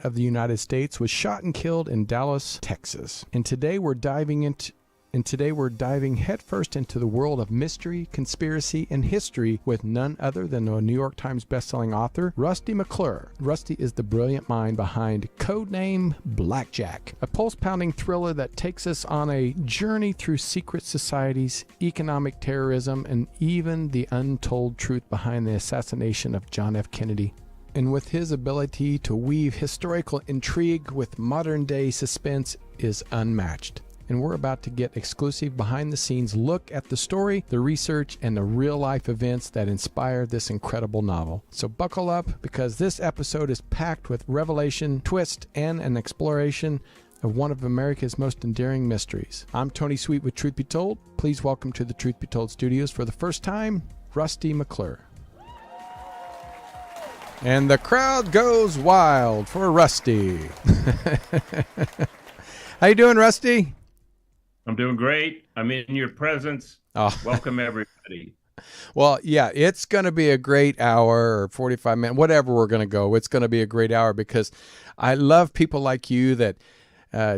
of the United States, was shot and killed in Dallas, Texas. And today we're diving headfirst into the world of mystery, conspiracy, and history with none other than the New York Times bestselling author, Rusty McClure. Rusty is the brilliant mind behind Codename Blackjack, a pulse-pounding thriller that takes us on a journey through secret societies, economic terrorism, and even the untold truth behind the assassination of John F. Kennedy. And with his ability to weave historical intrigue with modern-day suspense is unmatched. And we're about to get exclusive behind-the-scenes look at the story, the research, and the real-life events that inspire this incredible novel. So buckle up, because this episode is packed with revelation, twist, and an exploration of one of America's most endearing mysteries. I'm Tony Sweet with Truth Be Told. Please welcome to the Truth Be Told studios for the first time, Rusty McClure. And the crowd goes wild for Rusty. How you doing, Rusty? I'm doing great. I'm in your presence. Oh. Welcome, everybody. Well, yeah, it's going to be a great hour or 45 minutes, whatever we're going to go. It's going to be a great hour because I love people like you that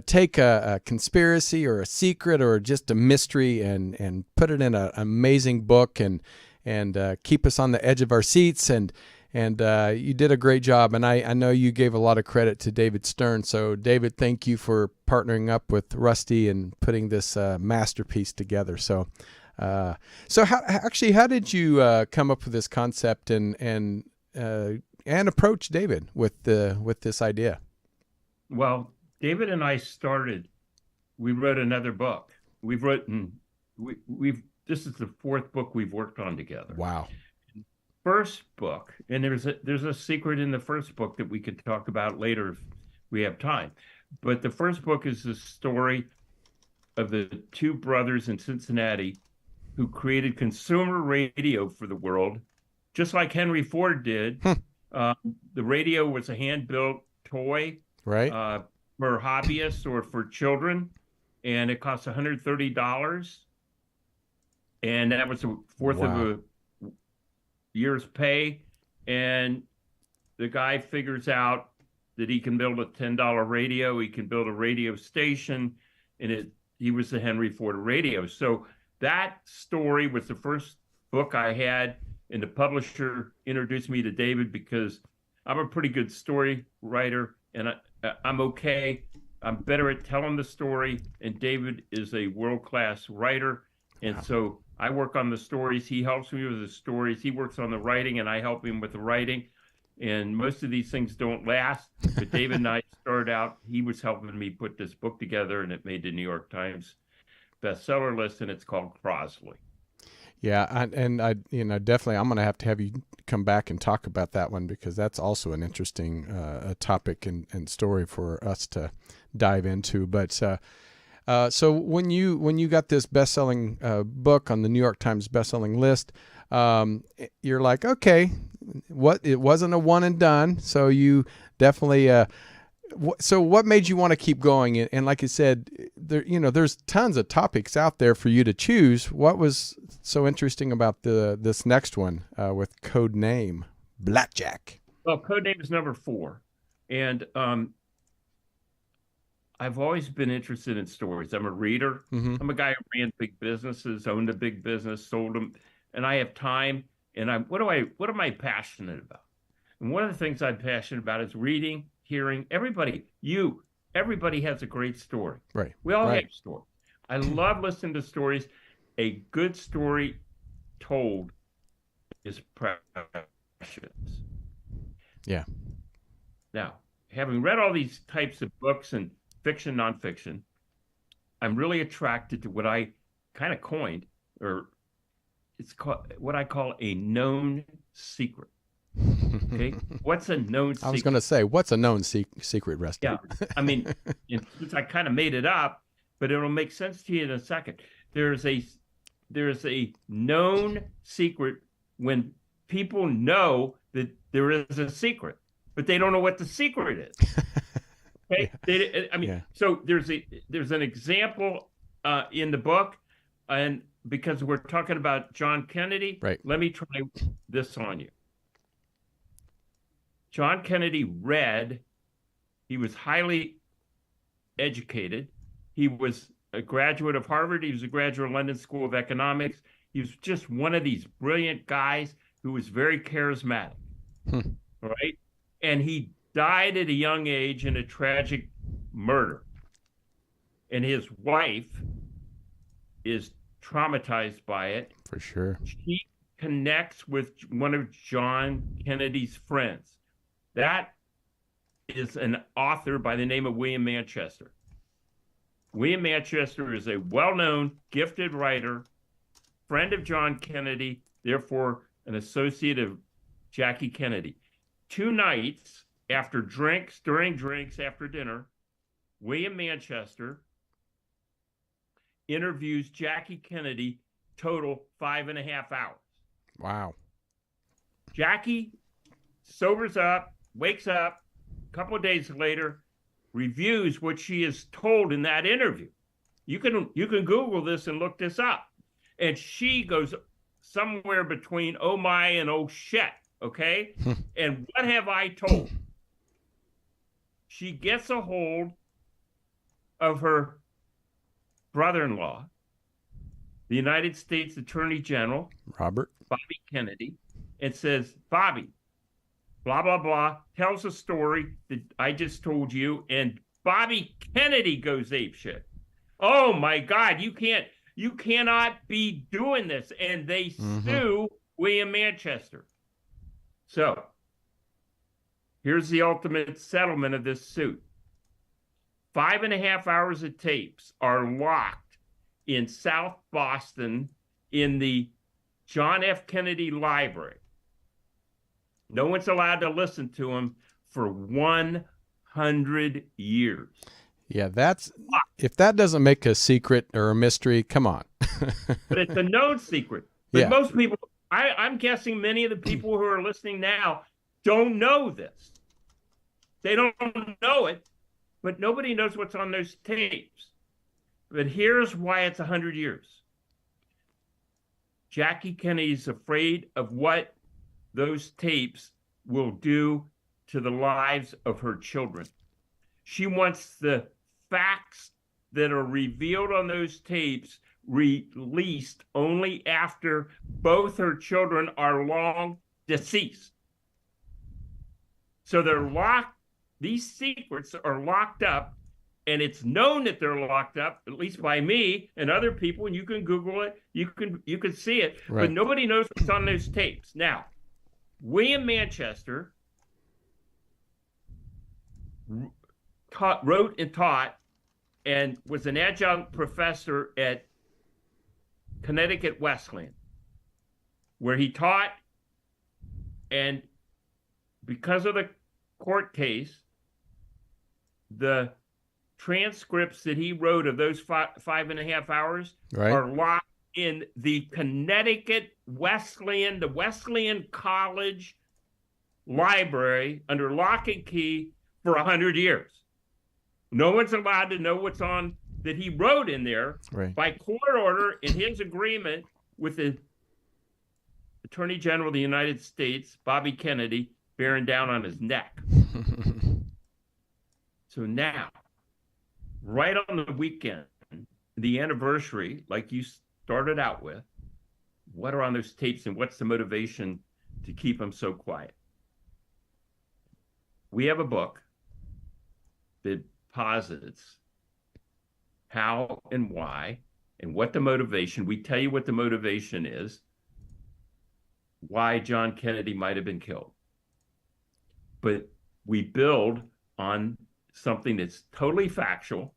take a conspiracy or a secret or just a mystery and put it in an amazing book and keep us on the edge of our seats. And you did a great job, and I know you gave a lot of credit to David Stern. So, David, thank you for partnering up with Rusty and putting this masterpiece together. So how did you come up with this concept and approach David with this idea? Well, David and I we wrote another book. This is the fourth book we've worked on together. Wow. First book, and there's a secret in the first book that we could talk about later if we have time. But the first book is the story of the two brothers in Cincinnati who created consumer radio for the world, just like Henry Ford did. The radio was a hand-built toy, right, for hobbyists or for children, and it cost $130, and that was a fourth of a year's pay. And the guy figures out that he can build a $10 radio, he can build a radio station, and he was the Henry Ford radio. So that story was the first book I had, and the publisher introduced me to David because I'm a pretty good story writer, and I'm okay. I'm better at telling the story, and David is a world-class writer. And so I work on the stories. He helps me with the stories. He works on the writing, and I help him with the writing. And most of these things don't last. But David and I started out. He was helping me put this book together, and it made the New York Times bestseller list, and it's called Crosley. Yeah, I definitely I'm going to have you come back and talk about that one, because that's also an interesting topic and story for us to dive into. But so when you got this best-selling book on the New York Times best-selling list, you're like, okay, it wasn't a one and done. So you definitely. So what made you want to keep going? And like you said, there's tons of topics out there for you to choose. What was so interesting about this next one with Codename Blackjack? Well, Codename is number 4, and I've always been interested in stories. I'm a reader. Mm-hmm. I'm a guy who ran big businesses, owned a big business, sold them, and I have time. And what am I passionate about? And one of the things I'm passionate about is reading, hearing. Everybody has a great story. Right. We all have stories. I love listening to stories. A good story told is precious. Yeah. Now, having read all these types of books and fiction, nonfiction, I'm really attracted to what I kind of coined, or it's called what I call a known secret. Okay, what's a known secret? I was going to say, what's a known secret, Rusty? Yeah, I mean, since I kind of made it up, but it'll make sense to you in a second. There's a known secret when people know that there is a secret, but they don't know what the secret is. Okay, So there's an example in the book, and because we're talking about John Kennedy, right? Let me try this on you. John Kennedy read He was highly educated. He was a graduate of Harvard. He was a graduate of London School of Economics. He was just one of these brilliant guys who was very charismatic. Right? And he died at a young age in a tragic murder. And his wife is traumatized by it. For sure. She connects with one of John Kennedy's friends. That is an author by the name of William Manchester. William Manchester is a well-known, gifted writer, friend of John Kennedy, therefore an associate of Jackie Kennedy. 2 nights after drinks, during drinks, after dinner, William Manchester interviews Jackie Kennedy, total 5.5 hours. Wow. Jackie sobers up, wakes up, a couple of days later, reviews what she is told in that interview. You can Google this and look this up. And she goes somewhere between oh my and oh shit, okay? And what have I told? She gets a hold of her brother-in-law, the United States Attorney General, Robert Bobby Kennedy, and says, Bobby, blah, blah, blah, tells a story that I just told you, and Bobby Kennedy goes apeshit. Oh my God, you cannot be doing this. And they sue William Manchester. So here's the ultimate settlement of this suit. 5.5 hours of tapes are locked in South Boston in the John F. Kennedy Library. No one's allowed to listen to them for 100 years. Yeah, if that doesn't make a secret or a mystery, come on. But it's a known secret. But most people, I'm guessing many of the people who are listening now don't know this. They don't know it, but nobody knows what's on those tapes. But here's why it's 100 years. Jackie Kennedy's afraid of what those tapes will do to the lives of her children. She wants the facts that are revealed on those tapes released only after both her children are long deceased. So they're locked. These secrets are locked up, and it's known that they're locked up, at least by me and other people, and you can Google it, you can see it, right. But nobody knows what's on those tapes. Now, William Manchester wrote and taught and was an adjunct professor at Connecticut Wesleyan, where he taught, and because of the court case, the transcripts that he wrote of those 5.5 hours are locked in the Connecticut Wesleyan, the Wesleyan College library under lock and key for 100 years. No one's allowed to know what's on that he wrote in there by court order in his agreement with the Attorney General of the United States, Bobby Kennedy, bearing down on his neck. So now, right on the weekend, the anniversary, like you started out with, what are on those tapes and what's the motivation to keep them so quiet? We have a book that posits how and why and what the motivation, we tell you what the motivation is, why John Kennedy might have been killed. But we build on something that's totally factual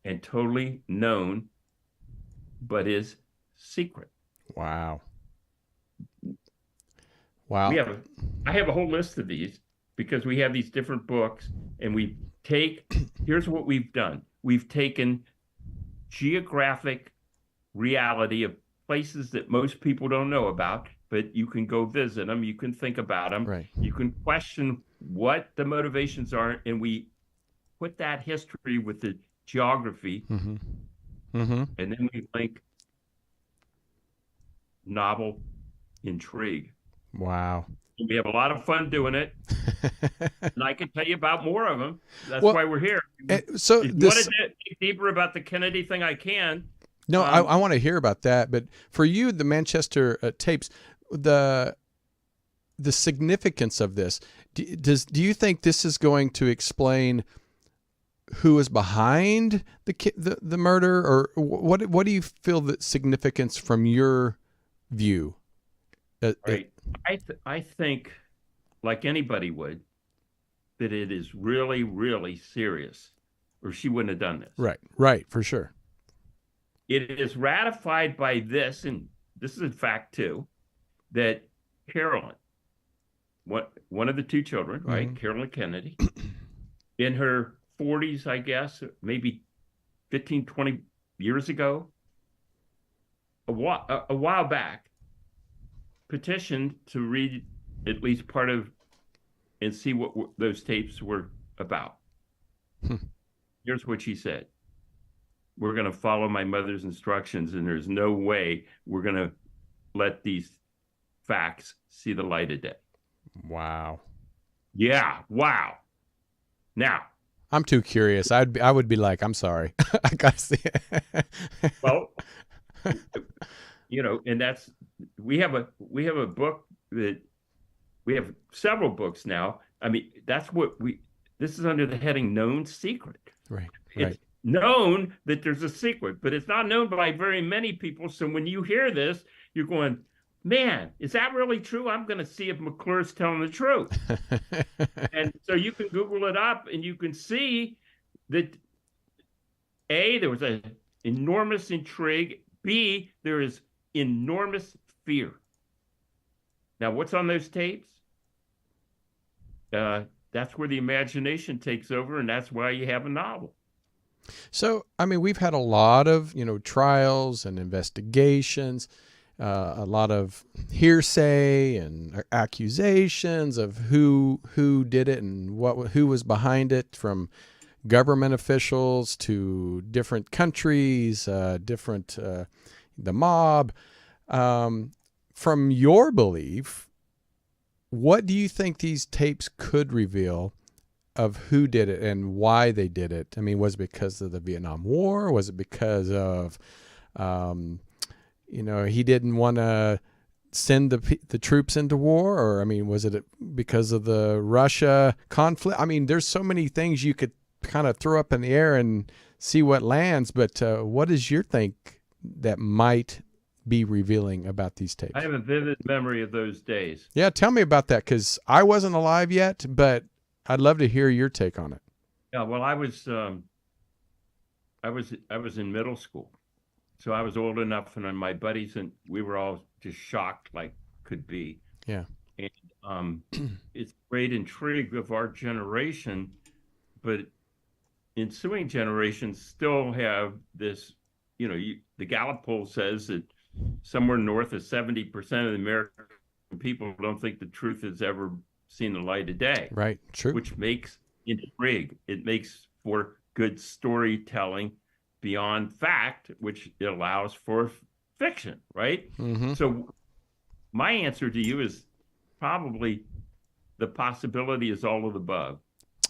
and totally known, but is secret. Wow. I have a whole list of these because we have these different books, and here's what we've done. We've taken geographic reality of places that most people don't know about, but you can go visit them, you can think about them, you can question what the motivations are, and we put that history with the geography, and then we link novel intrigue. Wow. We have a lot of fun doing it, and I can tell you about more of them. That's Well, why we're here. So If you this, want to dig deeper about the Kennedy thing, I can. no, I want to hear about that. But for you, the Manchester tapes, the significance of this, do you think this is going to explain who is behind the murder, or what do you feel the significance from your view? Right. I think, like anybody would, that it is really, really serious, or she wouldn't have done this. Right, for sure. It is ratified by this, and this is a fact too, that Carolyn, one of the two children, right, Mm-hmm. Carolyn Kennedy, in her 40s, I guess, maybe 15, 20 years ago, a while back, petitioned to read at least part of and see what those tapes were about. Here's what she said. We're going to follow my mother's instructions, and there's no way we're going to let these facts see the light of day. Wow. Yeah. Wow. Now, I'm too curious. I would be like, I'm sorry. I gotta see it. well, and that's we have a book that we have several books now. I mean, this is under the heading Known Secret. Right. It's known that there's a secret, but it's not known by very many people. So when you hear this, you're going, man, is that really true? I'm going to see if McClure's telling the truth. And so you can Google it up and you can see that A, there was an enormous intrigue. B, there is enormous fear. Now, what's on those tapes? That's where the imagination takes over, and that's why you have a novel. So, I mean, we've had a lot of, trials and investigations, a lot of hearsay and accusations of who did it and who was behind it, from government officials to different countries, the mob. From your belief, what do you think these tapes could reveal of who did it and why they did it? I mean, was it because of the Vietnam War? Was it because of, he didn't want to send the troops into war? Or, I mean, was it because of the Russia conflict? I mean, there's so many things you could kind of throw up in the air and see what lands. But what is your think that might be revealing about these tapes? I have a vivid memory of those days. Yeah, tell me about that, because I wasn't alive yet, but I'd love to hear your take on it. Yeah, well, I was in middle school, so I was old enough, and my buddies and we were all just shocked, like could be. Yeah, and it's great intrigue of our generation, but ensuing generations still have this. The Gallup poll says that somewhere north of 70% of the American people don't think the truth has ever seen the light of day. Right, true. Which makes intrigue. It makes for good storytelling beyond fact, which allows for fiction, right? Mm-hmm. So my answer to you is probably the possibility is all of the above.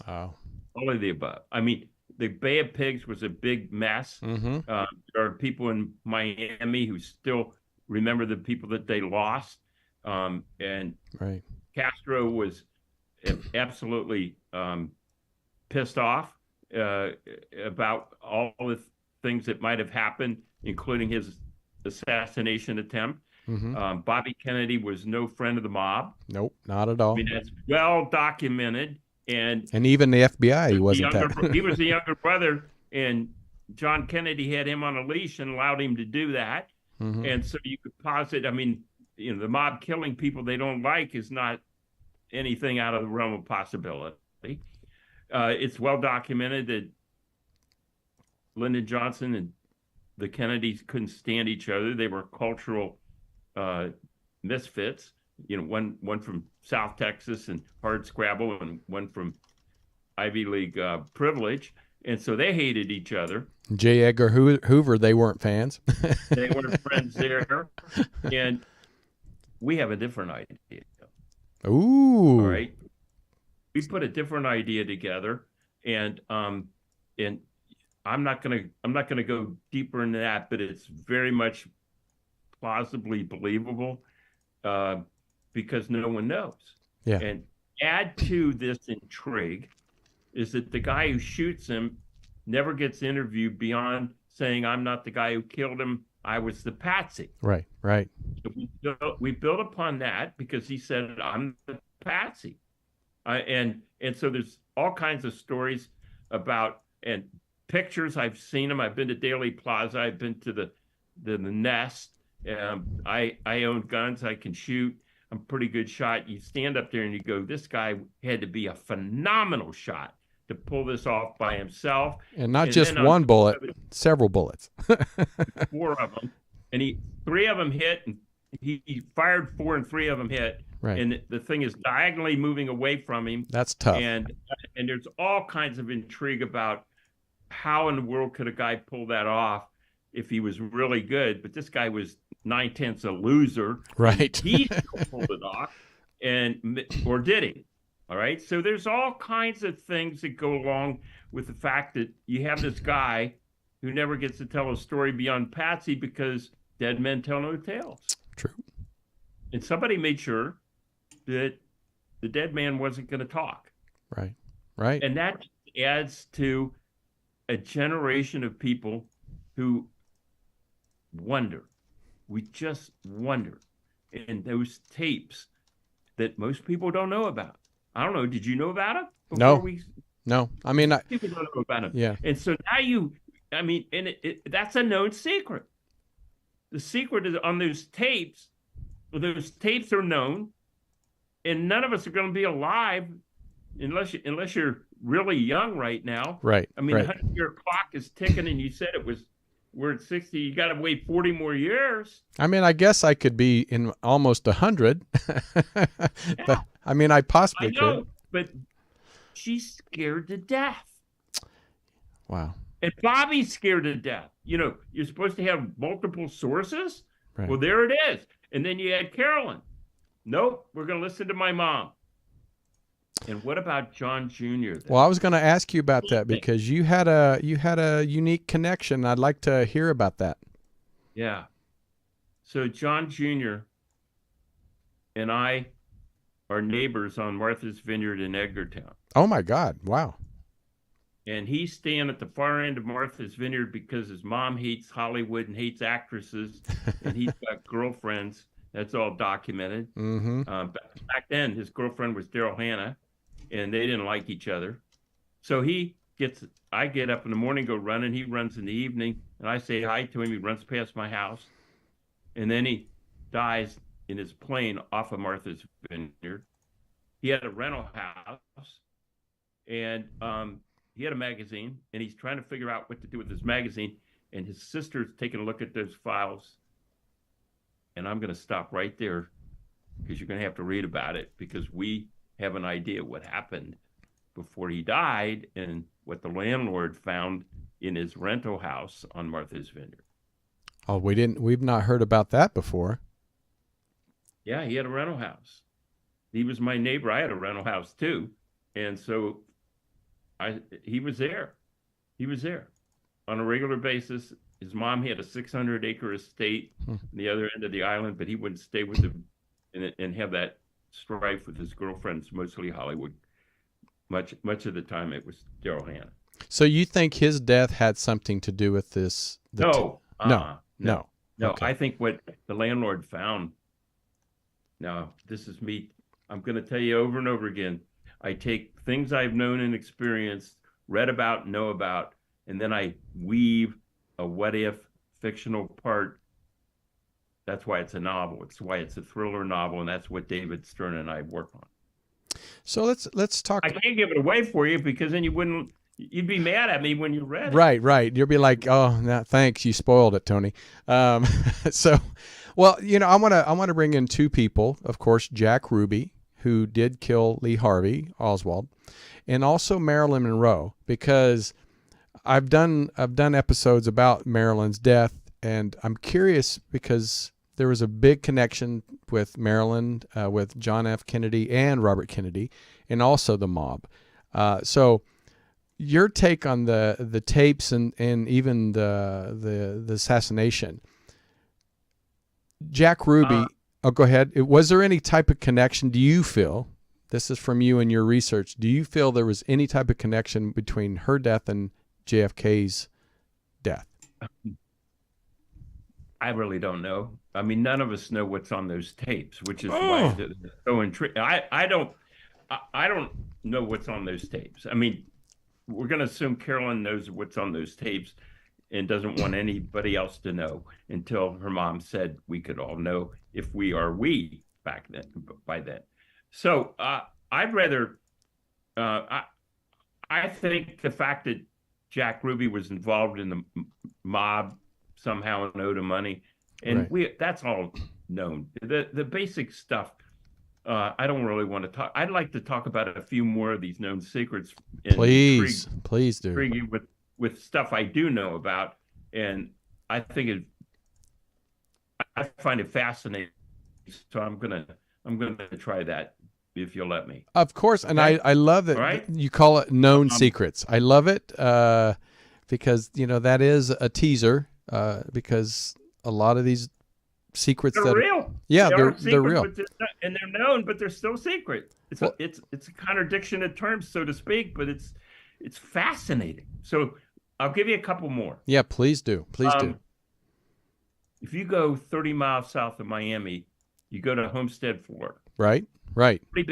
Oh. All of the above. I mean, the Bay of Pigs was a big mess. Mm-hmm. There are people in Miami who still remember the people that they lost. And right. Castro was absolutely pissed off about all the things that might have happened, including his assassination attempt. Mm-hmm. Bobby Kennedy was no friend of the mob. Nope, not at all. I mean, that's well documented. And even the FBI, he wasn't he was the younger brother, and John Kennedy had him on a leash and allowed him to do that. Mm-hmm. And so you could posit, I mean, the mob killing people they don't like is not anything out of the realm of possibility. It's well documented that Lyndon Johnson and the Kennedys couldn't stand each other. They were cultural misfits. One from South Texas and hard scrabble, and one from Ivy League privilege. And so they hated each other. J. Edgar Hoover, they weren't fans. They weren't friends there. And we have a different idea. Ooh. All right. We put a different idea together, and I'm not gonna go deeper into that, but it's very much plausibly believable, because no one knows. Yeah. And add to this intrigue is that the guy who shoots him never gets interviewed beyond saying, "I'm not the guy who killed him. I was the patsy." Right. Right. So we built upon that because he said, "I'm the patsy." And so there's all kinds of stories about and pictures. I've seen them. I've been to Daily Plaza. I've been to the Nest. I own guns. I can shoot. I'm a pretty good shot. You stand up there and you go, this guy had to be a phenomenal shot to pull this off by himself. And not just one bullet, several bullets. 4 of them. And 3 of them hit, and he fired 4 and 3 of them hit. Right. And the thing is diagonally moving away from him. That's tough. And there's all kinds of intrigue about how in the world could a guy pull that off if he was really good. But this guy was 9/10 a loser. Right. He still pulled it off, or did he? All right. So there's all kinds of things that go along with the fact that you have this guy who never gets to tell a story beyond Patsy because dead men tell no tales. True. And somebody made sure that the dead man wasn't going to talk. Right. Right. And that adds to a generation of people who wonder. We just wonder. And those tapes that most people don't know about. I don't know. Did you know about it? No. No. I mean, people don't know about it. Yeah. And so now that's a known secret. The secret is on those tapes. Those tapes are known, and none of us are going to be alive unless you're really young right now. Right. I mean, right. the 100-year clock is ticking, and you said we're at 60. You got to wait 40 more years. I mean, I guess I could be in almost 100. Yeah. But I mean, I possibly could. But she's scared to death. Wow. And Bobby's scared to death. You know, you're supposed to have multiple sources. Right. Well, there it is. And then you had Carolyn. Nope, we're going to listen to my mom. And what about John Jr. then? Well, I was going to ask you about that because you had a unique connection. I'd like to hear about that. Yeah. So John Jr. and I are neighbors on Martha's Vineyard in Edgartown. Oh my God! Wow. And he's staying at the far end of Martha's Vineyard because his mom hates Hollywood and hates actresses, and he's got girlfriends. That's all documented. Mm-hmm. Back then, his girlfriend was Daryl Hannah, and they didn't like each other. So I get up in the morning, go running. He runs in the evening, and I say hi to him. He runs past my house, and then he dies in his plane off of Martha's Vineyard. He had a rental house, and he had a magazine, and he's trying to figure out what to do with this magazine. And his sister's taking a look at those files. And I'm going to stop right there because you're going to have to read about it because we have an idea what happened before he died and what the landlord found in his rental house on Martha's Vineyard. Oh, we've not heard about that before. Yeah, he had a rental house. He was my neighbor. I had a rental house too. And so he was there. He was there on a regular basis. His mom had a 600-acre estate on the other end of the island, but he wouldn't stay with them and have that strife with his girlfriends, mostly Hollywood. Much of the time, it was Daryl Hannah. So you think his death had something to do with this? No. No. Okay. I think what the landlord found. Now, this is me. I'm going to tell you over and over again. I take things I've known and experienced, read about, know about, and then I weave a what-if fictional part. That's why it's a novel. It's why it's a thriller novel, and that's what David Stern and I work on. So let's talk. I can't give it away for you because then you'd be mad at me when you read it. Right. You'll be like, oh, no, thanks, you spoiled it, Tony. So, well, I want to bring in 2 people, of course, Jack Ruby, who did kill Lee Harvey Oswald, and also Marilyn Monroe, because I've done episodes about Marilyn's death, and I'm curious because there was a big connection with Maryland, with John F. Kennedy and Robert Kennedy, and also the mob. So your take on the tapes and even the assassination, Jack Ruby. Oh, go ahead. Was there any type of connection? Do you feel? This is from you and your research. Do you feel there was any type of connection between her death and JFK's death? I really don't know. I mean, none of us know what's on those tapes, which is why it's so intriguing. I don't know what's on those tapes. I mean, we're going to assume Carolyn knows what's on those tapes and doesn't want anybody else to know until her mom said we could all know if we are we back then, by then. So I'd rather, I think the fact that Jack Ruby was involved in the mob somehow and owed him money, and that's all known. The basic stuff, I don't really want to talk. I'd like to talk about a few more of these known secrets. Please do. Intrigue you with stuff I do know about, and I think I find it fascinating. So I'm gonna try that if you'll let me. Of course, and I love that you call it known secrets. I love it because that is a teaser because a lot of these secrets they're real. Yeah, they're real, and they're known, but they're still secret. It's a contradiction of terms, so to speak, but it's fascinating. So I'll give you a couple more. Yeah, please do. Please do. If you go 30 miles south of Miami, you go to Homestead, Florida. Right. Pretty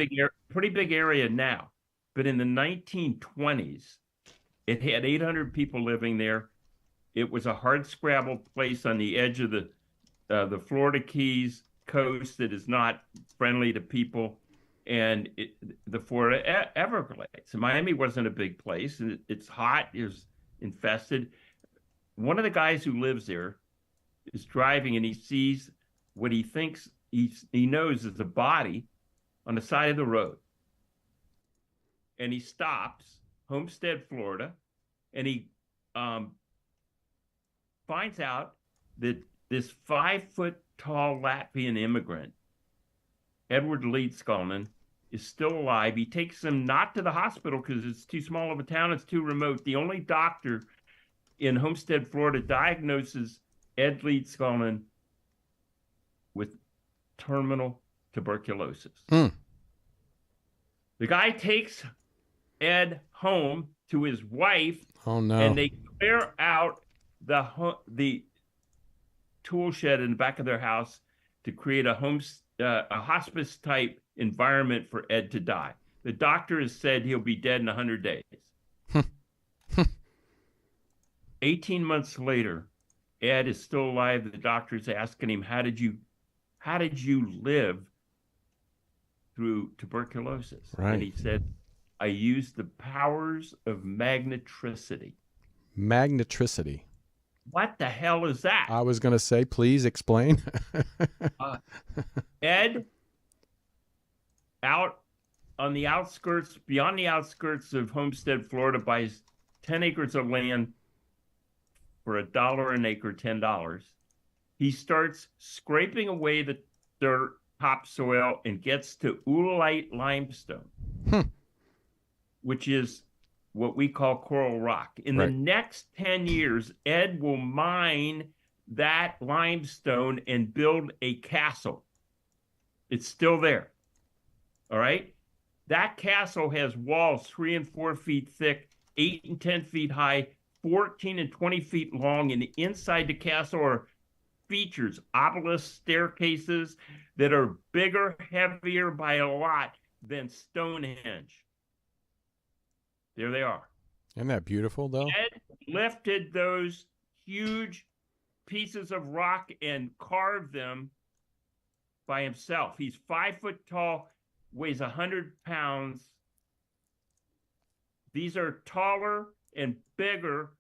big area now. But in the 1920s, it had 800 people living there. It was a hard-scrabble place on the edge of the Florida Keys coast that is not friendly to people, and the Florida Everglades. Miami wasn't a big place. It's hot. It's infested. One of the guys who lives there is driving, and he sees what he thinks he knows is a body on the side of the road. And he stops, Homestead, Florida, and he finds out that this 5-foot-tall Latvian immigrant, Edward Leedskalnin, is still alive. He takes him not to the hospital because it's too small of a town, it's too remote. The only doctor in Homestead, Florida, diagnoses Ed Leedskalnin with terminal tuberculosis. The guy takes Ed home to his wife. Oh no! And they clear out the tool shed in the back of their house to create a hospice type environment for Ed to die. The doctor has said he'll be dead in 100 days. 18 months later, Ed is still alive. The doctor's asking him, how did you live through tuberculosis? Right. And he said, I used the powers of magnetricity. Magnetricity. What the hell is that? I was going to say, please explain. Ed, out on the outskirts, beyond the outskirts of Homestead, Florida, buys 10 acres of land for $1 an acre, $10. He starts scraping away the dirt, topsoil, and gets to oolite limestone, which is what we call coral rock. In the next 10 years, Ed will mine that limestone and build a castle. It's still there. All right? That castle has walls 3 and 4 feet thick, 8 and 10 feet high, 14 and 20 feet long, and inside the castle are features, obelisk staircases that are bigger, heavier by a lot than Stonehenge. There they are. Isn't that beautiful, though? Ed lifted those huge pieces of rock and carved them by himself. He's 5 foot tall, weighs 100 pounds. These are taller and bigger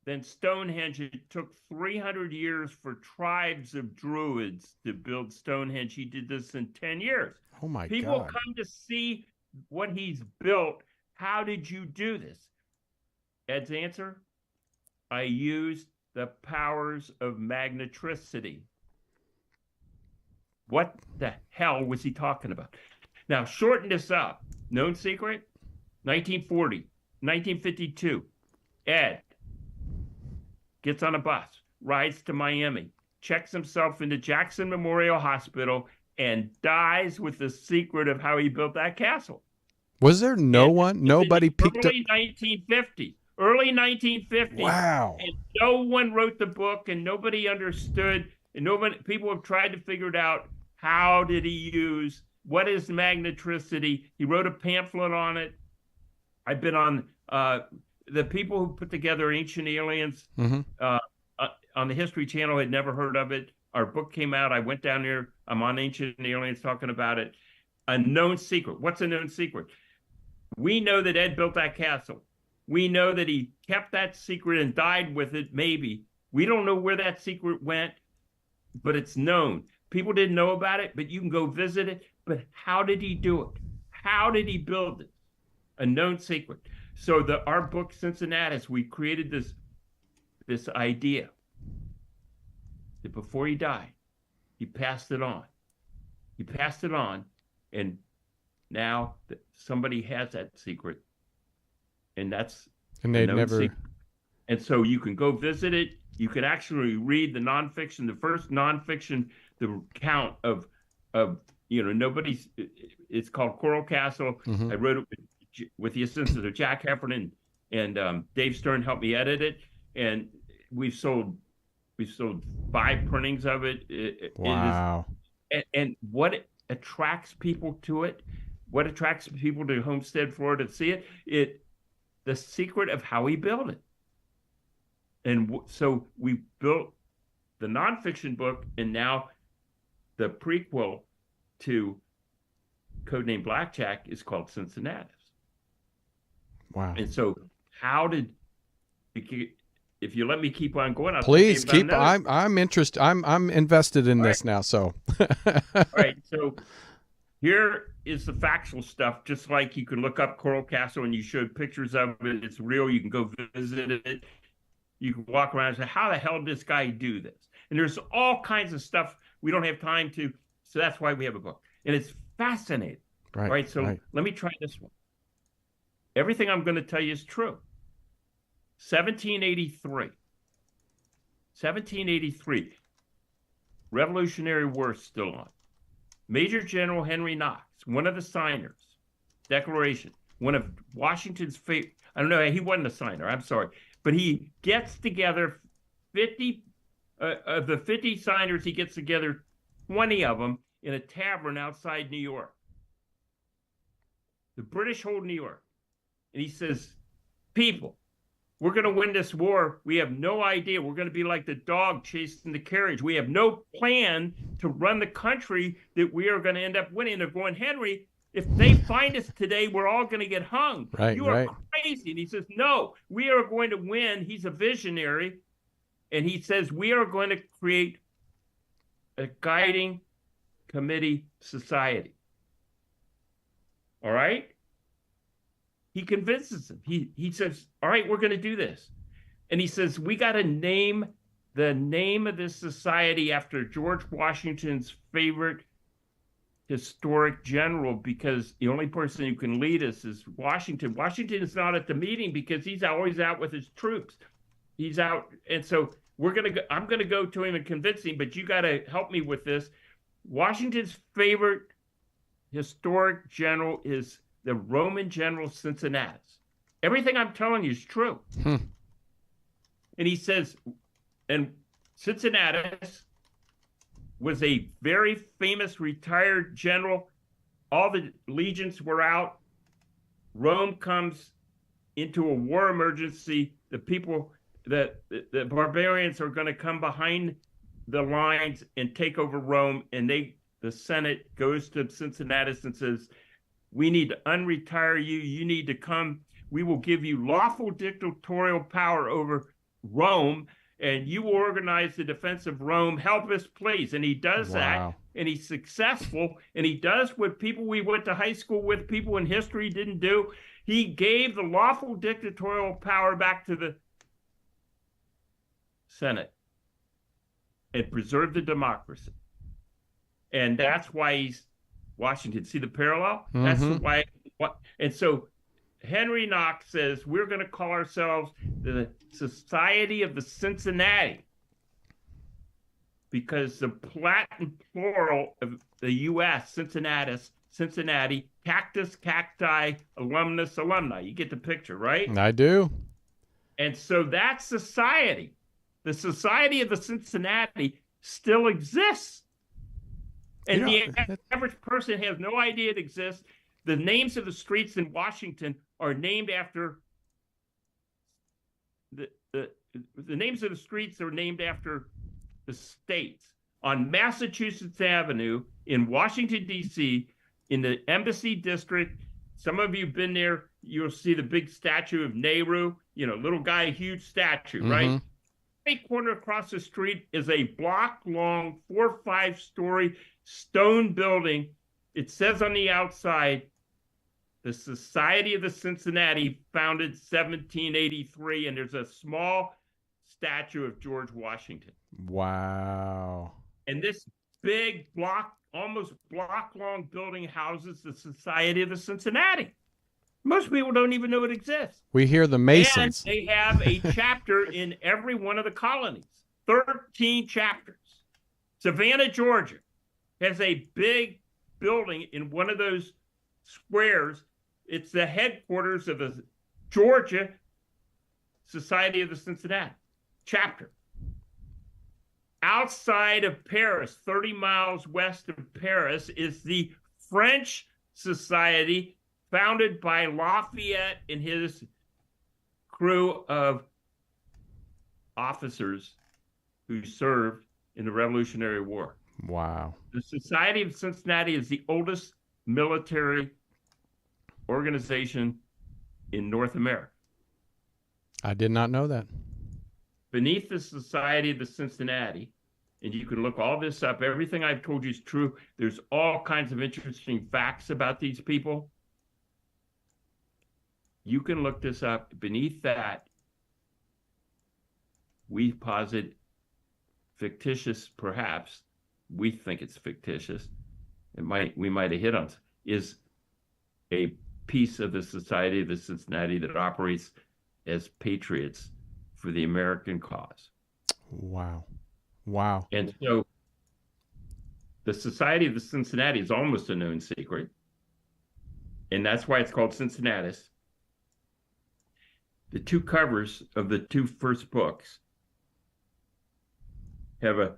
than Stonehenge. It took 300 years for tribes of druids to build Stonehenge. He did this in 10 years. Oh, my God. People come to see what he's built. How did you do this? Ed's answer, I used the powers of magnetricity. what the hell was he talking about? Now, shorten this up. Known secret, 1940, 1952. Ed gets on a bus, rides to Miami, checks himself into Jackson Memorial Hospital, and dies with the secret of how he built that castle. Was there nobody picked up? Early 1950s. Wow. And no one wrote the book, and nobody understood, and people have tried to figure it out. How did he use, what is magnetricity? He wrote a pamphlet on it. I've been on the people who put together Ancient Aliens on the History Channel had never heard of it. Our book came out. I went down there. I'm on Ancient Aliens talking about it. A known secret. What's a known secret? We know that Ed built that castle. We know that he kept that secret and died with it, maybe. We don't know where that secret went, but it's known. People didn't know about it, but you can go visit it. But how did he do it? How did he build it? A known secret. So our book, Cincinnati, we created this idea that before he died, he passed it on. He passed it on, and now that somebody has that secret, and they never. Secret. And so you can go visit it. You can actually read the nonfiction, the first nonfiction, the count of nobody's. It's called Coral Castle. I wrote it with the assistance of Jack Heffernan and Dave Stern helped me edit it, and we've sold 5 printings of it. Wow. And what attracts people to it? What attracts people to Homestead, Florida to see it? The secret of how he built it. And so we built the nonfiction book, and now the prequel to Codename Blackjack is called Cincinnati. Wow. And so if you let me keep on going, please keep. I'm interested. I'm invested in this now. So, all right. So here is the factual stuff. Just like you can look up Coral Castle and you showed pictures of it. It's real. You can go visit it. You can walk around and say, "How the hell did this guy do this?" And there's all kinds of stuff we don't have time to. So that's why we have a book, and it's fascinating. Right. So let me try this one. Everything I'm going to tell you is true. 1783. Revolutionary War still on. Major General Henry Knox, one of the signers, Declaration, one of Washington's favorite. I don't know, he wasn't a signer, I'm sorry. But he gets together 50, of the 50 signers, he gets together 20 of them in a tavern outside New York. The British hold New York. And he says, people, we're going to win this war. We have no idea. We're going to be like the dog chasing the carriage. We have no plan to run the country that we are going to end up winning. They're going, Henry, if they find us today, we're all going to get hung. You are crazy. And he says, no, we are going to win. He's a visionary. And he says, we are going to create a guiding committee society. All right? He convinces them. He says, all right, we're going to do this. And he says, we got to name the name of this society after George Washington's favorite historic general, because the only person who can lead us is Washington. Washington is not at the meeting because he's always out with his troops. He's out. And so I'm going to go to him and convince him, but you got to help me with this. Washington's favorite historic general is the Roman general Cincinnati. Everything I'm telling you is true. And he says, and Cincinnati was a very famous retired general. All the legions were out. Rome comes into a war emergency. The people, the barbarians are going to come behind the lines and take over Rome. And the Senate goes to Cincinnati and says, we need to unretire you. You need to come. We will give you lawful dictatorial power over Rome, and you will organize the defense of Rome. Help us, please. And he does that, and he's successful, and he does what people we went to high school with, people in history didn't do. He gave the lawful dictatorial power back to the Senate and preserved the democracy. And that's why he's Washington. See the parallel? Mm-hmm. That's why. And so Henry Knox says we're going to call ourselves the Society of the Cincinnati, because the Latin plural of the U.S., Cincinnati, cactus, cacti, alumnus, alumni. You get the picture, right? I do. And so that society, the Society of the Cincinnati, still exists. And the average person has no idea it exists. The names of the streets in Washington are named after the names of the streets are named after the states. On Massachusetts Avenue in Washington, D.C., in the Embassy District, some of you have been there, you'll see the big statue of Nehru, little guy, huge statue, mm-hmm. right? Right corner across the street is a block-long, 4 or 5-story stone building. It says on the outside, the Society of the Cincinnati, founded 1783, and there's a small statue of George Washington. Wow. And this big almost block-long building houses the Society of the Cincinnati. Most people don't even know it exists. We hear the Masons. And they have a chapter in every one of the colonies. 13 chapters. Savannah, Georgia, has a big building in one of those squares. It's the headquarters of the Georgia Society of the Cincinnati chapter. Outside of Paris, 30 miles west of Paris, is the French Society, founded by Lafayette and his crew of officers who served in the Revolutionary War. Wow. The Society of Cincinnati is the oldest military organization in North America. I did not know that. Beneath the Society of the Cincinnati, and you can look all this up, everything I've told you is true. There's all kinds of interesting facts about these people. You can look this up. Beneath that, we posit fictitious, perhaps, we think it's fictitious, we might have hit on, is a piece of the Society of the Cincinnati that operates as patriots for the American cause. Wow. Wow. And so the Society of the Cincinnati is almost a known secret. And that's why it's called Cincinnatus. The 2 covers of the 2 first books have a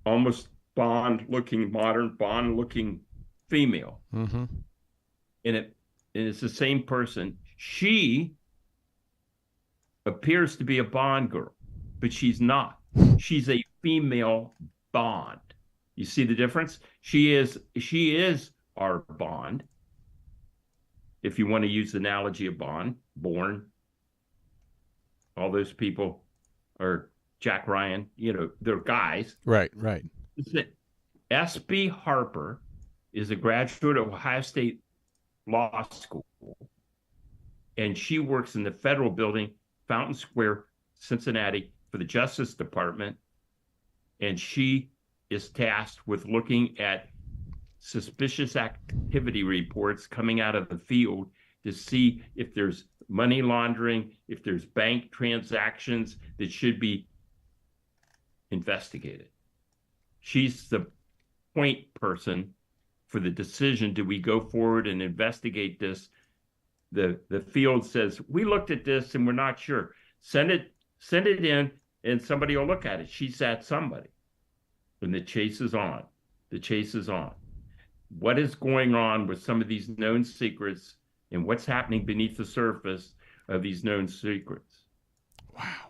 almost modern Bond-looking female. Mm-hmm. And it's the same person. She appears to be a Bond girl, but she's not. She's a female Bond. You see the difference? She is our Bond. If you want to use the analogy of Bond, Bourne, all those people are Jack Ryan, they're guys. Right. S.B. Harper is a graduate of Ohio State Law School, and she works in the federal building, Fountain Square, Cincinnati, for the Justice Department, and she is tasked with looking at suspicious activity reports coming out of the field to see if there's money laundering, if there's bank transactions that should be investigated. She's the point person for the decision, do we go forward and investigate this? The field says, we looked at this and we're not sure. Send it in and somebody will look at it. She's that somebody. And the chase is on. What is going on with some of these known secrets and what's happening beneath the surface of these known secrets? Wow.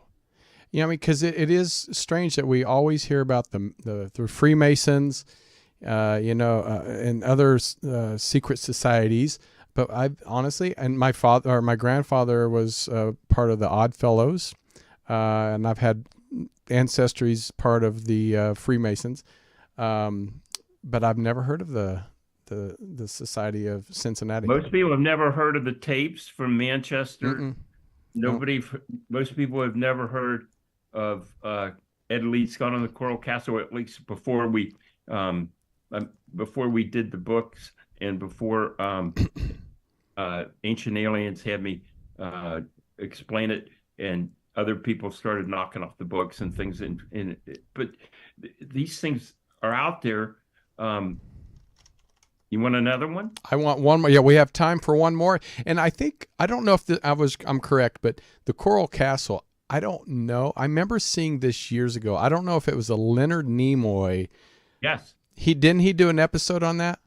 Because it is strange that we always hear about the Freemasons, and other secret societies. But I honestly, and my grandfather was part of the Odd Fellows, and I've had ancestries part of the Freemasons, but I've never heard of the Society of Cincinnati. Most people have never heard of the tapes from Manchester. Most people have never heard of Ed Lee's Gone on the Coral Castle, at least before we before we did the books and before Ancient Aliens had me explain it, and other people started knocking off the books and things. But these things are out there. You want another one? I want one more. Yeah, we have time for one more. And I think, I don't know if I'm correct, but the Coral Castle, I don't know. I remember seeing this years ago. I don't know if it was a Leonard Nimoy. Yes. Didn't he do an episode on that?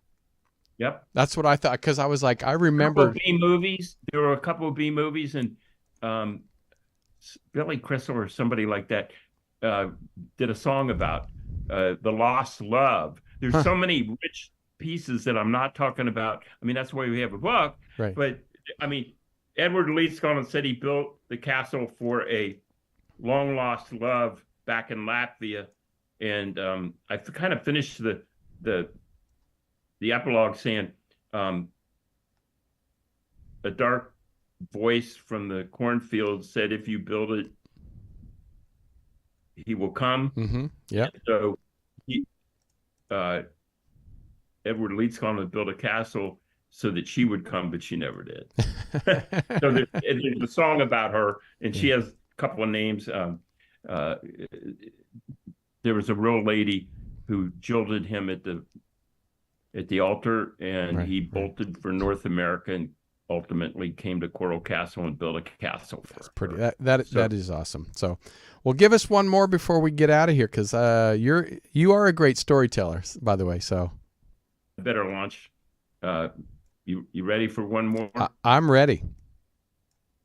Yep. That's what I thought, because I was like, I remember B movies. There were a couple of B movies, and Billy Crystal or somebody like that did a song about the lost love. There's so many rich pieces that I'm not talking about. I mean, that's why we have a book. Right. But I mean, Edward Leedskalnin said he built the castle for a long lost love back in Latvia, and I kind of finished the epilogue saying, a dark voice from the cornfield said, "If you build it, he will come." Mm-hmm. Yeah. So he, Edward Leedskalnin built a castle so that she would come, but she never did. So there's a song about her, and she has a couple of names. There was a real lady who jilted him at the altar, and he bolted for North America and ultimately came to Coral Castle and built a castle for her. That is awesome. So, well, give us one more before we get out of here, because you are a great storyteller, by the way. So, I better launch. You ready for one more? I'm ready.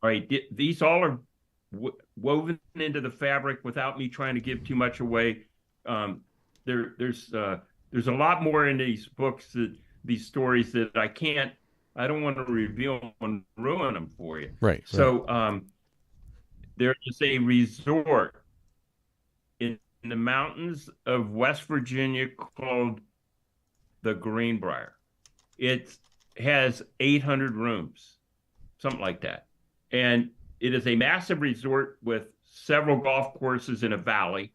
All right, these all are woven into the fabric without me trying to give too much away. There's a lot more in these books, these stories that I don't want to reveal and ruin them for you. Right. So there is a resort in the mountains of West Virginia called the Greenbrier. It has 800 rooms, something like that. And it is a massive resort with several golf courses in a valley.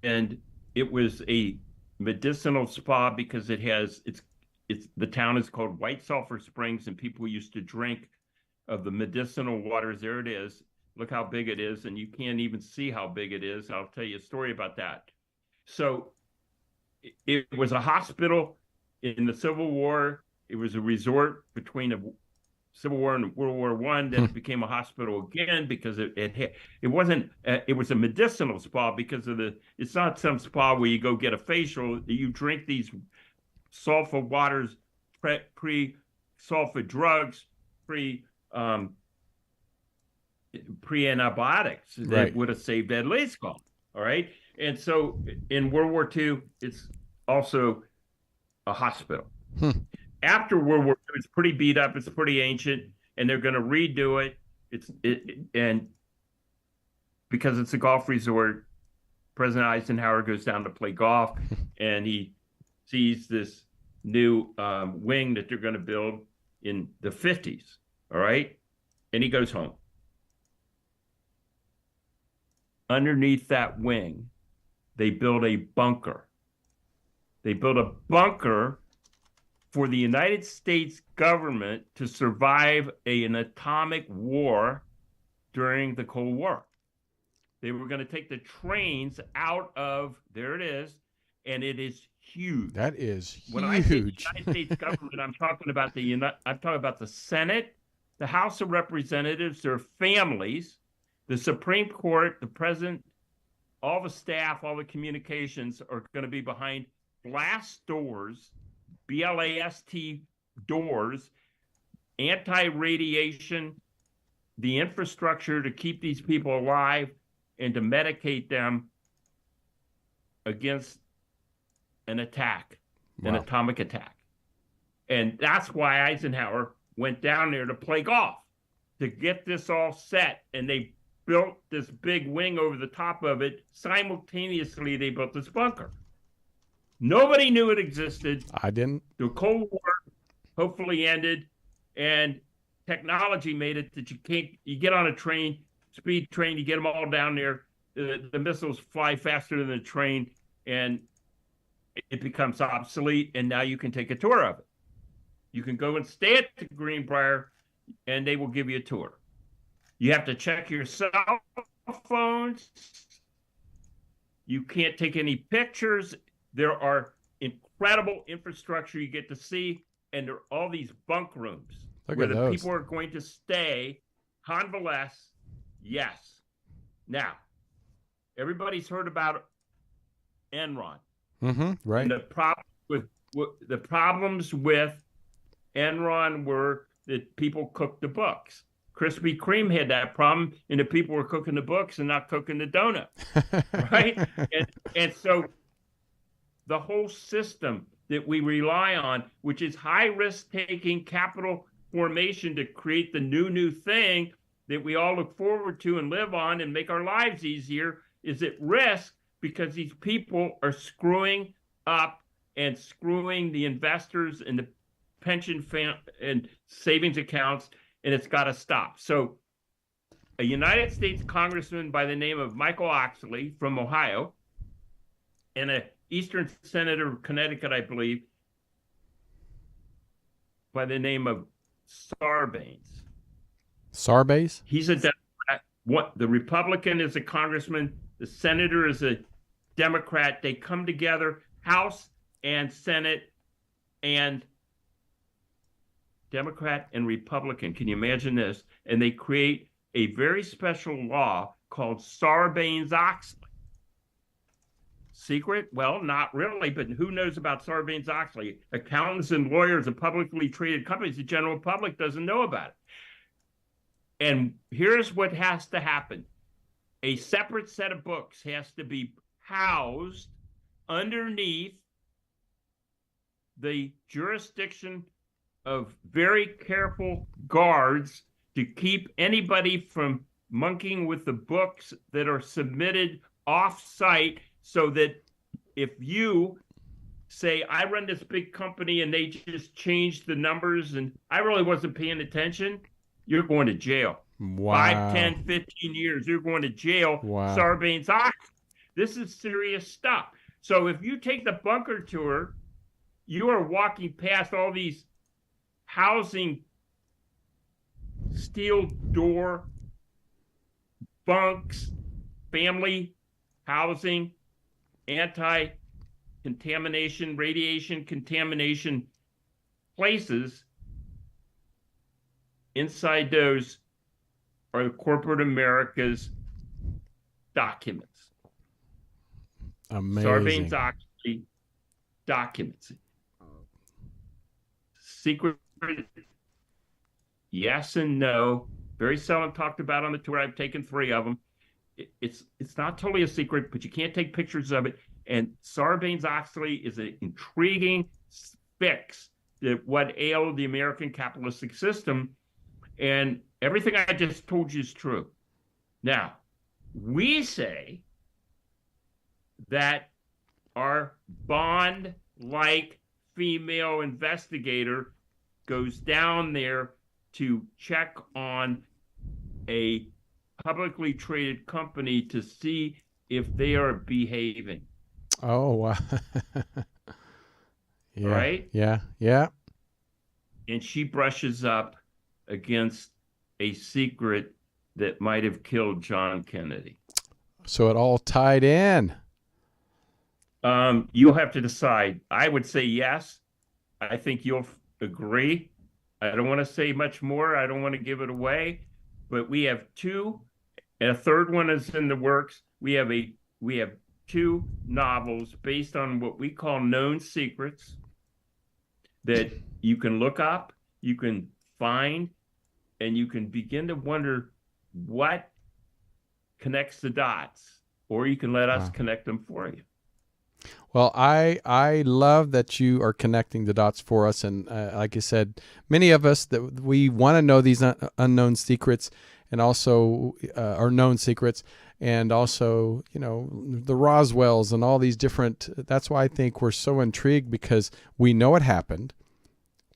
And it was a medicinal spa because the town is called White Sulphur Springs, and people used to drink of the medicinal waters. There it is. Look how big it is, and you can't even see how big it is. I'll tell you a story about that. So it was a hospital in the Civil War. It was a resort between the Civil War and World War I. Then it became a hospital again because it wasn't. It was a medicinal spa because it's not some spa where you go get a facial. You drink these sulfur waters, pre-sulfur drugs, pre-antibiotics that would have saved Ed Leedskalnin. All right. And so in World War II, it's also a hospital. After World War II, it's pretty beat up. It's pretty ancient, and they're going to redo it. And because it's a golf resort, President Eisenhower goes down to play golf, and he sees this new wing that they're going to build in the 50s. All right. And he goes home. Underneath that wing, they build a bunker. They built a bunker for the United States government to survive an atomic war during the Cold War. They were going to take the trains out of, there it is, and it is huge. That is huge. When I say the United States government, I'm talking about the Senate, the House of Representatives, their families, the Supreme Court, the president, all the staff, all the communications are going to be behind blast doors, BLAST doors, anti-radiation, the infrastructure to keep these people alive and to medicate them against an attack, an atomic attack. And that's why Eisenhower went down there to play golf, to get this all set. And they built this big wing over the top of it. Simultaneously, they built this bunker. Nobody knew it existed. I didn't. The Cold War hopefully ended, and technology made it that you get on a train, speed train, you get them all down there. The missiles fly faster than the train, and it becomes obsolete, and now you can take a tour of it. You can go and stay at the Greenbrier, and they will give you a tour. You have to check your cell phones. You can't take any pictures. There are incredible infrastructure you get to see, and there are all these bunk rooms where the people are going to stay, convalesce. Yes. Now, everybody's heard about Enron. Right. And the problems with Enron were that people cooked the books. Krispy Kreme had that problem, and the people were cooking the books and not cooking the donut, right? And so the whole system that we rely on, which is high risk taking capital formation to create the new thing that we all look forward to and live on and make our lives easier, is at risk because these people are screwing up and screwing the investors and the pension and savings accounts, and it's got to stop. So a United States congressman by the name of Michael Oxley from Ohio and an Eastern senator of Connecticut, I believe, by the name of Sarbanes. Sarbanes? He's a Democrat. The Republican is a congressman. The senator is a Democrat. They come together, House and Senate, and Democrat and Republican. Can you imagine this? And they create a very special law called Sarbanes-Oxley. Secret? Well, not really, but who knows about Sarbanes-Oxley? Accountants and lawyers of publicly traded companies, the general public doesn't know about it. And here's what has to happen. A separate set of books has to be housed underneath the jurisdiction of very careful guards to keep anybody from monkeying with the books that are submitted off-site, so that if you say, I run this big company and they just changed the numbers and I really wasn't paying attention, you're going to jail. Wow. 5, 10, 15 years, you're going to jail. Wow. Sarbanes-Oxley. This is serious stuff. So if you take the bunker tour, you are walking past all these housing steel door bunks, family housing, anti-contamination, radiation contamination places. Inside those are corporate America's documents. Amazing. Sarbanes-Oxley documents. Secret, yes and no. Very seldom talked about on the tour. I've taken 3 of them. It's not totally a secret, but you can't take pictures of it. And Sarbanes-Oxley is an intriguing fix that what ailed the American capitalistic system. And everything I just told you is true. Now, we say that our Bond-like female investigator goes down there to check on a publicly traded company to see if they are behaving. Oh, wow. Yeah. Right? Yeah. Yeah. And she brushes up against a secret that might have killed John Kennedy. So it all tied in. You'll have to decide. I would say yes. I think you'll agree. I don't want to say much more. I don't want to give it away. But we have 2, and a third one is in the works. We have 2 novels based on what we call known secrets that you can look up, you can find, and you can begin to wonder what connects the dots, or you can let us connect them for you. Well, I love that you are connecting the dots for us. And like I said, many of us that we want to know these unknown secrets and also are known secrets, and also, you know, the Roswells and all these different. That's why I think we're so intrigued, because we know it happened.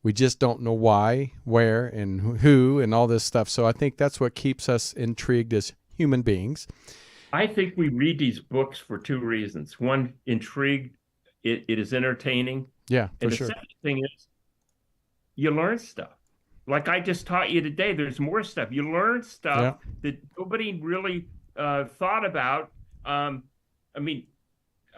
We just don't know why, where, and who, and all this stuff. So I think that's what keeps us intrigued as human beings. I think we read these books for 2 reasons. One, intrigue it is entertaining. Yeah, for And the sure. second thing is you learn stuff. Like I just taught you today, there's more stuff. You learn stuff that nobody really thought about. I mean,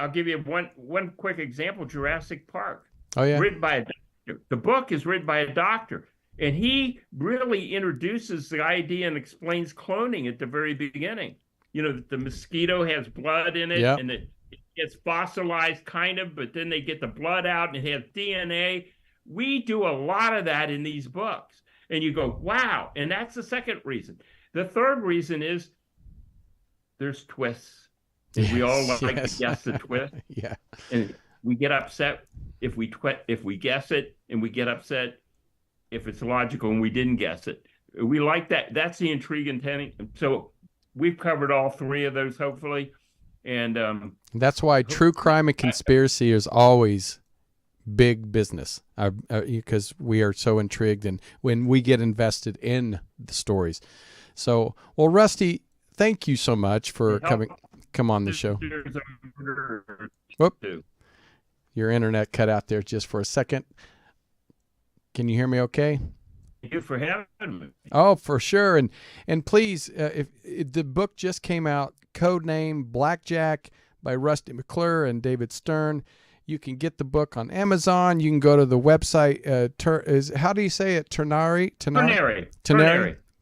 I'll give you one quick example, Jurassic Park. Oh, yeah. Written by a doctor. The book is written by a doctor. And he really introduces the idea and explains cloning at the very beginning. You know, that the mosquito has blood in it and it gets fossilized kind of, but then they get the blood out and it has DNA. We do a lot of that in these books. And you go, wow. And that's the second reason. The third reason is there's twists. And we all like to guess the twist. Yeah. And we get upset if we guess it, and we get upset if it's logical and we didn't guess it. We like that. That's the intrigue and tension. So we've covered all three of those, hopefully. And that's why true crime and conspiracy is always big business, because we are so intrigued and when we get invested in the stories. So, well, Rusty, thank you so much for come on the show. Whoop. Your internet cut out there just for a second. Can you hear me okay? Thank you for having me. Oh, for sure. And please, if the book just came out, Codename Blackjack by Rusty McClure and David Stern. You can get the book on Amazon. You can go to the website. How do you say it? Ternary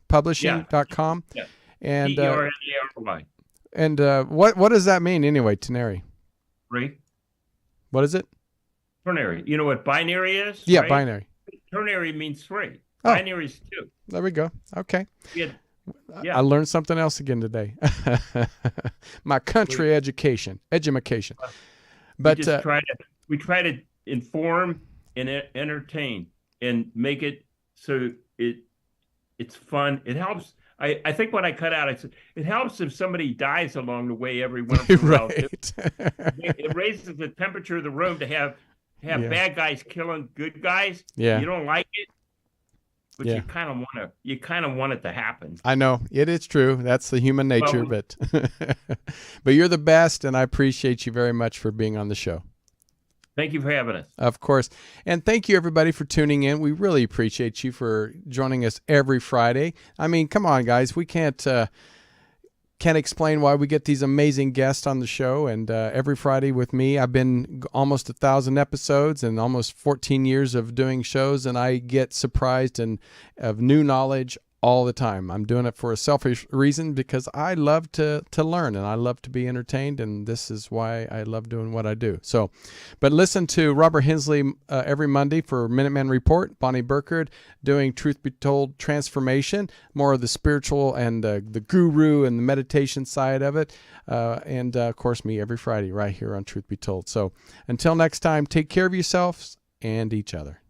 Publishing.com. Yeah. And Ternary. And what does that mean anyway? Ternary. Right. What is it? Ternary. You know what binary is? Yeah, right? binary. Ternary means three. Oh. Binary is two. There we go. Okay. Yeah. I learned something else again today. My country education. But we try to inform and entertain and make it so it's fun. It helps. I think when I cut out, I said it helps if somebody dies along the way every once in a while. Right. It raises the temperature of the room to have bad guys killing good guys. Yeah. You don't like it, but you kind of want it to happen. I know it is true. That's the human nature, but you're the best, and I appreciate you very much for being on the show. Thank you for having us. Of course. And thank you, everybody, for tuning in. We really appreciate you for joining us every Friday. I mean, come on, guys. We can't explain why we get these amazing guests on the show. And every Friday with me, I've been almost 1,000 episodes and almost 14 years of doing shows, and I get surprised and of new knowledge all the time. I'm doing it for a selfish reason because I love to learn and I love to be entertained, and this is why I love doing what I do. So, but listen to Robert Hensley every Monday for Minuteman Report, Bonnie Burkard doing Truth Be Told Transformation, more of the spiritual and the guru and the meditation side of it, and of course me every Friday right here on Truth Be Told. So until next time, take care of yourselves and each other.